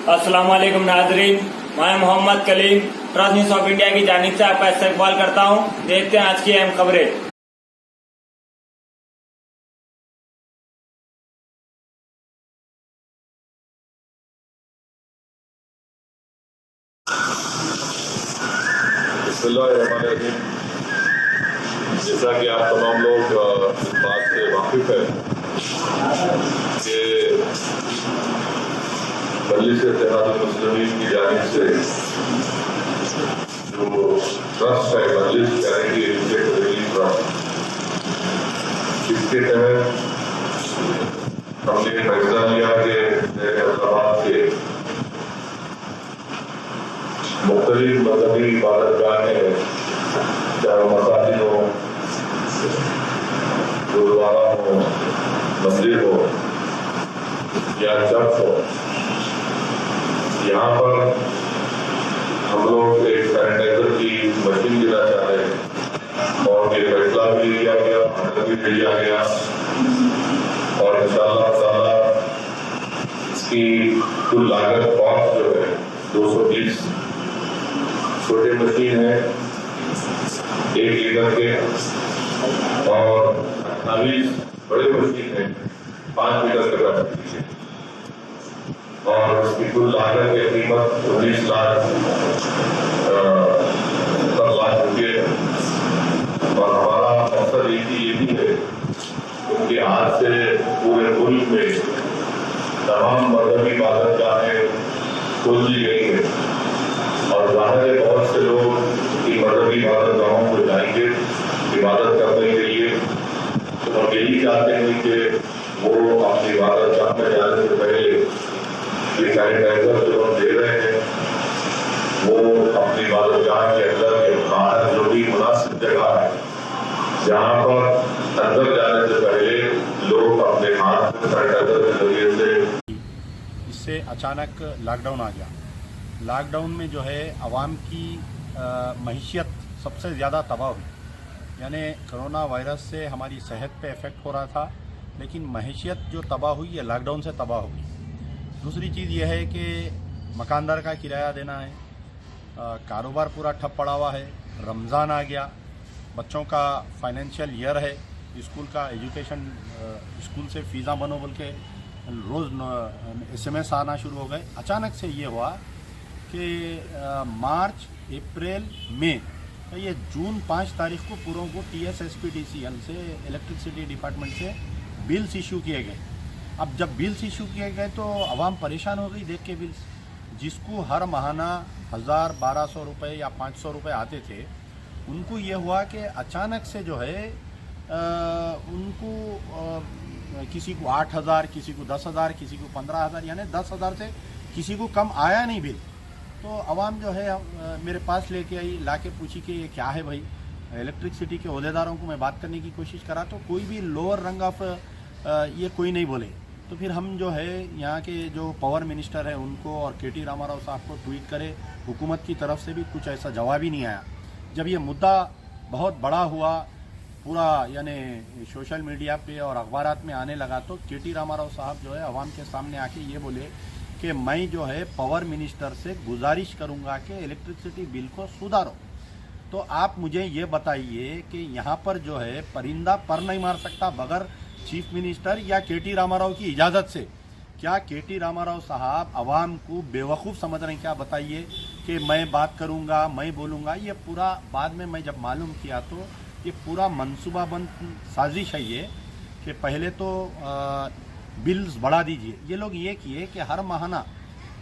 अस्सलाम वालेकुम नाजरीन, मैं Mohammad Kaleem Trust News of India की जानिब से आपका इस्तकबाल करता हूं। देखते हैं आज की अहम खबरें। जैसा कि आप तमाम लोग इस बात से वाकिफ है कि मजलिस इत्तेहादुल मुस्लिमीन की जानिब से जो ट्रस्ट है, मजलिस चैरिटी एजुकेशन रिलीफ ट्रस्ट, इसके तहत हमने फैसला लिया कि हैदराबाद के मुख्तलिफ मजहबी इबादतगाहें, चाहे मसाजिद हो, गुरुद्वारा हो, मंदिर हो या चर्च हो, यहाँ पर हम लोग एक सैनिटाइजर की मशीन देना चाह रहे हैं और ये फैसला भी लिया गया, ऑर्डर भी भेजा गया और इंशाअल्लाह ताला इसकी कुल लागत कॉस्ट जो है 220 छोटे मशीन है 1 लीटर के और 28 बड़े मशीन है 5 लीटर कैपेसिटी के और इसकी कुल लागत की कीमत 19 लाख रुपये है। और हमारा मकसद ये भी है कि आज से पूरे मुल्क में तमाम मजहबी इबादतगाहें खोल दी गई है और जाहिर है बहुत से लोग इन मजहबी इबादतगाहों को जाएंगे इबादत करने के लिए, तो हम यही चाहते हैं कि वो अपनी इबादतगाह में जाने से पहले ये सैनिटाइजर जो हम दे रहे हैं वो अपनी इबादतगाह के अंदर के बाहर जो भी मुनासिब जगह है जहाँ पर अंदर जाने से पहले लोग अपने हाथ में सैनिटाइजर के जरिए से। इससे अचानक लॉकडाउन आ गया। लॉकडाउन में जो है आवाम की मईशत सबसे ज़्यादा तबाह हुई, यानी कोरोना वायरस से हमारी सेहत पे इफ़ेक्ट हो रहा था, लेकिन मईशत जो तबाह हुई है लॉकडाउन से तबाह हुई। दूसरी चीज़ यह है कि मकानदार का किराया देना है, कारोबार पूरा ठप पड़ा हुआ है, रमज़ान आ गया, बच्चों का फाइनेंशियल ईयर है, स्कूल का एजुकेशन, स्कूल से फ़ीसा बनो बोल के रोज़ SMS आना शुरू हो गए। अचानक से ये हुआ कि मार्च, अप्रैल, मई, तो ये जून 5 तारीख को पूरों को TSSPDCL से इलेक्ट्रिसिटी डिपार्टमेंट से बिल्स इशू किए गए। अब जब बिल्स इशू किए गए तो आवाम परेशान हो गई देख के बिल्स, जिसको हर महीना 1000-1200 रुपये या 500 रुपये आते थे, उनको ये हुआ कि अचानक से जो है उनको किसी को 8000, किसी को 10,000, किसी को 15,000, यानी 10,000 से किसी को कम आया नहीं बिल। तो आवाम जो है मेरे पास लेके आई, लाके पूछी कि ये क्या है भाई। इलेक्ट्रिसिटी के अहदेदारों को मैं बात करने की कोशिश करा तो कोई भी लोअर रंग ऑफ ये कोई नहीं बोले। तो फिर हम जो है यहाँ के जो पावर मिनिस्टर है उनको और KT रामाराव साहब को ट्वीट करे, हुकूमत की तरफ से भी कुछ ऐसा जवाब ही नहीं आया। जब ये मुद्दा बहुत बड़ा हुआ, पूरा यानी सोशल मीडिया पे और अखबारात में आने लगा, तो KT रामाराव साहब जो है आवाम के सामने आके ये बोले कि मैं जो है पावर मिनिस्टर से गुजारिश करूँगा कि इलेक्ट्रिसिटी बिल को सुधारो। तो आप मुझे ये बताइए कि यहाँ पर जो है परिंदा पर नहीं मार सकता बगैर चीफ मिनिस्टर या KT रामाराव की इजाज़त से। क्या KT रामाराव साहब आवाम को बेवकूफ़ समझ रहे हैं क्या? बताइए कि मैं बात करूंगा, मैं बोलूँगा। ये पूरा बाद में मैं जब मालूम किया तो ये पूरा मनसूबाबंद साजिश है ये, कि पहले तो बिल्स बढ़ा दीजिए। ये लोग ये किए कि हर महीना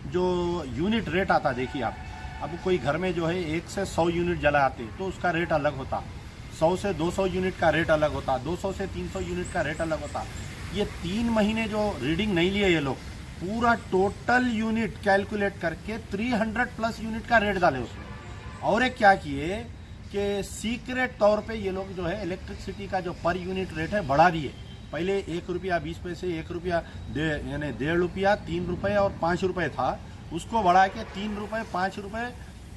जो यूनिट रेट आता, देखिए आप, अब कोई घर में जो है 1 से 100 यूनिट जलाते तो उसका रेट अलग होता, 100 से 200 यूनिट का रेट अलग होता, 200 से 300 यूनिट का रेट अलग होता। ये 3 महीने जो रीडिंग नहीं लिए ये लोग, पूरा टोटल यूनिट कैलकुलेट करके 300 प्लस यूनिट का रेट डाले उसमें। और एक क्या किए कि सीक्रेट तौर पे ये लोग जो है इलेक्ट्रिसिटी का जो पर यूनिट रेट है बढ़ा दिए। पहले 1 रुपया 20 पैसे, 1 रुपया यानी 1.5 रुपया, 3 रुपये और 5 रुपये था, उसको बढ़ा के 3 रुपये, 5 रुपये,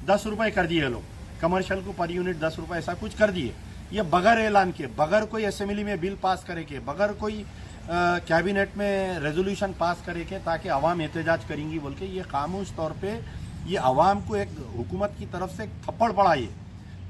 10 रुपये कर दिए लोग। कमर्शियल को पर यूनिट 10 रुपये ऐसा कुछ कर दिए। ये बगैर ऐलान के, बगैर कोई असेंबली में बिल पास करे के, बगैर कोई कैबिनेट में रेजोल्यूशन पास करे के ताकि अवाम एहतजाज करेंगी बोल के, ये खामोश तौर पे ये अवाम को एक हुकूमत की तरफ से थप्पड़ पड़ा ये।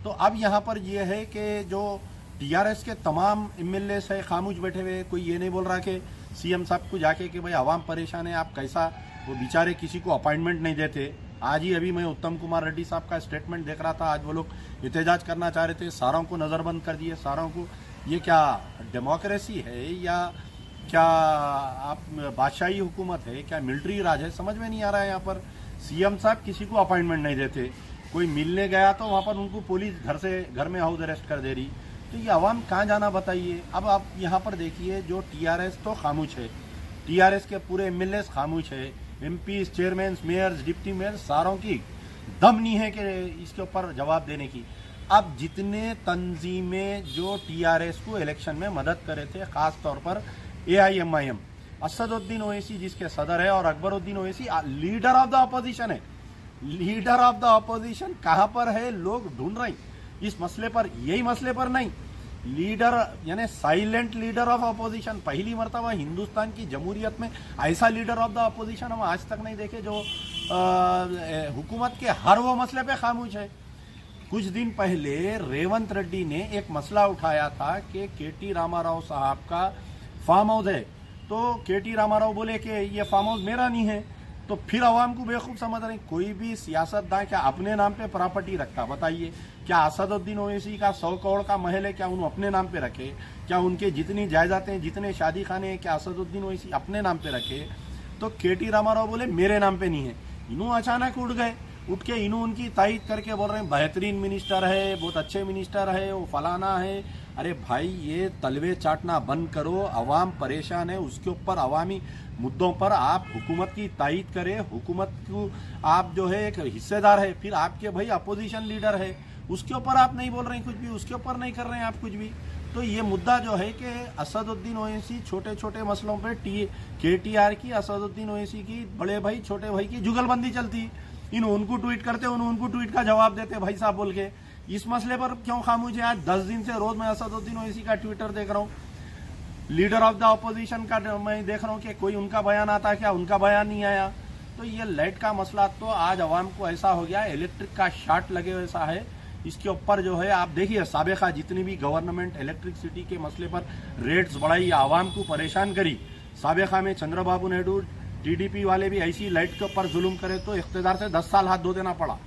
तो अब यहाँ पर ये है कि जो टीआरएस के तमाम एमएलए है खामोश बैठे हुए, कोई ये नहीं बोल रहा कि सीएम साहब को जाके कि भाई अवाम परेशान है, आप कैसा, वो बेचारे किसी को अपॉइंटमेंट नहीं देते। आज ही अभी मैं उत्तम कुमार रेड्डी साहब का स्टेटमेंट देख रहा था, आज वो लोग एहतजाज करना चाह रहे थे, सारों को नज़रबंद कर दिए, सारों को। ये क्या डेमोक्रेसी है या क्या आप बादशाही हुकूमत है, क्या मिलिट्री राज है, समझ में नहीं आ रहा है। यहाँ पर सीएम साहब किसी को अपॉइंटमेंट नहीं देते, कोई मिलने गया तो वहाँ पर उनको पुलिस घर में हाउस अरेस्ट कर दे रही। तो ये अवाम कहाँ जाना बताइए। अब आप यहाँ पर देखिए, जो टीआरएस तो खामोश है, टीआरएस के पूरे एमएलए खामोश है, MP, chairman, mayors, deputy mayor, सारों की दम नहीं है कि इसके ऊपर जवाब देने की। अब जितने तंजीमें जो टीआरएस को इलेक्शन में मदद करे थे, खास तौर पर एआईएमआईएम, असदुद्दीन ओवैसी जिसके सदर है और Akbaruddin Owaisi leader of the opposition है, लीडर ऑफ द अपोजिशन कहाँ पर है, लोग ढूंढ रहे हैं इस मसले पर, यही मसले पर नहीं। लीडर यानी साइलेंट लीडर ऑफ अपोजिशन, पहली मर्तबा हिंदुस्तान की जमहूरियत में ऐसा लीडर ऑफ द अपोजिशन हम आज तक नहीं देखे जो हुकूमत के हर वो मसले पे खामोश है। कुछ दिन पहले रेवंत रेड्डी ने एक मसला उठाया था कि केटी रामाराव साहब का फार्म हाउस है, तो केटी रामाराव बोले कि ये फार्म हाउस मेरा नहीं है, तो फिर अवाम को बेवकूफ़ समझ रहे। कोई भी सियासतदान क्या अपने नाम पे प्रॉपर्टी रखता, बताइए। क्या असदुद्दीन ओवैसी का 100 करोड़ का महल है, क्या उन्होंने अपने नाम पे रखे? क्या उनके जितनी जायदादें, जितने शादी खाने हैं, क्या असदुद्दीन ओवैसी अपने नाम पे रखे? तो केटी रामाराव बोले मेरे नाम पे नहीं है। इन्हों अचानक उठ गए, उठ के इन्हों उनकी तारीफ करके बोल रहे हैं बेहतरीन मिनिस्टर है, बहुत अच्छे मिनिस्टर है, वो फलाना है। अरे भाई, ये तलवे चाटना बंद करो, अवाम परेशान है, उसके ऊपर अवामी मुद्दों पर आप हुकूमत की तायीद करें, हुकूमत को आप जो है एक हिस्सेदार है। फिर आपके भाई अपोजिशन लीडर है, उसके ऊपर आप नहीं बोल रहे हैं कुछ भी, उसके ऊपर नहीं कर रहे हैं आप कुछ भी। तो ये मुद्दा जो है कि असदुद्दीन ओवैसी छोटे छोटे मसलों पे केटीआर की, असदुद्दीन ओवैसी की, बड़े भाई छोटे भाई की जुगलबंदी चलती। उनको ट्वीट करते, उनको ट्वीट का जवाब देते भाई साहब बोल के। इस मसले पर क्यों खामोश है? आज 10 दिन से रोज मैं असदुद्दीन ओवैसी का ट्विटर देख रहा हूँ, लीडर ऑफ द अपोजिशन का मैं देख रहा हूँ कि कोई उनका बयान आता, क्या उनका बयान नहीं आया। तो ये लाइट का मसला तो आज अवाम को ऐसा हो गया, इलेक्ट्रिक का शार्ट लगे वैसा है। इसके ऊपर जो है आप देखिए, साबिका जितनी भी गवर्नमेंट इलेक्ट्रिसिटी के मसले पर रेट्स बढ़ाई, आवाम को परेशान करी। साबिका में चंद्रबाबू नायडू टीडीपी वाले भी ऐसी लाइट के ऊपर जुल्म करे तो इख्तिदार से 10 साल हाथ धो देना पड़ा।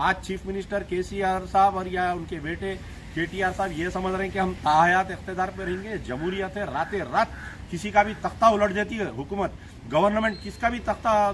आज चीफ मिनिस्टर केसीआर साहब और या उनके बेटे केटीआर साहब ये समझ रहे हैं कि हम ताहयात इख्तिदार पे रहेंगे, जमहूरियत है, रातें रात किसी का भी तख्ता उलट देती है हुकूमत, गवर्नमेंट किसका भी तख्ता,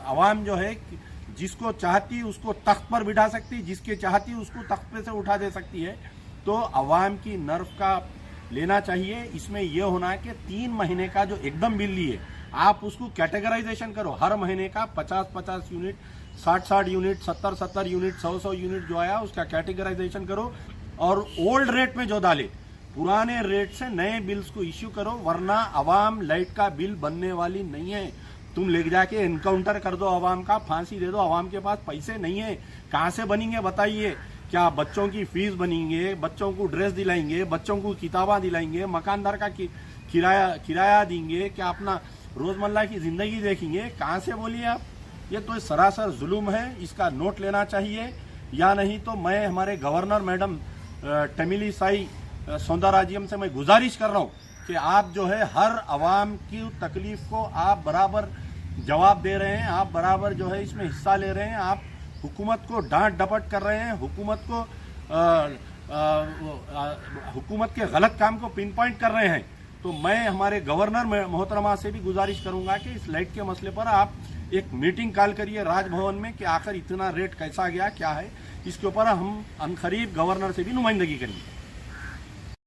अवाम जो है जिसको चाहती उसको तख्त पर बिठा सकती, जिसके चाहती उसको तख्त पे से उठा दे सकती है। तो अवाम की नर्व का लेना चाहिए। इसमें यह होना है कि 3 महीने का जो एकदम बिल लिए आप उसको कैटेगराइजेशन करो, हर महीने का 50-50 यूनिट, 60-60 यूनिट, 70-70 यूनिट, 100-100 यूनिट जो आया उसका कैटेगराइजेशन करो और ओल्ड रेट में जो डाले पुराने रेट से नए बिल्स को इश्यू करो, वरना अवाम लाइट का बिल बनने वाली नहीं है। तुम ले जाके एनकाउंटर कर दो अवाम का, फांसी दे दो, अवाम के पास पैसे नहीं है, कहाँ से बनेंगे बताइए? क्या बच्चों की फीस बनेंगे, बच्चों को ड्रेस दिलाएंगे, बच्चों को किताबें दिलाएंगे, मकानदार का किराया देंगे, क्या अपना रोजमर्रा की जिंदगी देखेंगे? कहाँ से बोलिए आप? ये तो सरासर जुल्म है, इसका नोट लेना चाहिए। या नहीं तो मैं हमारे गवर्नर मैडम तमिली साई सौंदरराजन से मैं गुजारिश कर रहा हूँ कि आप जो है हर आवाम की तकलीफ को आप बराबर जवाब दे रहे हैं, आप बराबर जो है इसमें हिस्सा ले रहे हैं, आप हुकूमत को डांट डपट कर रहे हैं, हुकूमत के गलत काम को पिन पॉइंट कर रहे हैं। तो मैं हमारे गवर्नर मोहतरमा से भी गुजारिश करूंगा कि इस लाइट के मसले पर आप एक मीटिंग कॉल करिए राजभवन में कि आखिर इतना रेट कैसा गया, क्या है, इसके ऊपर हम अनकरीब गवर्नर से भी नुमाइंदगी करेंगे।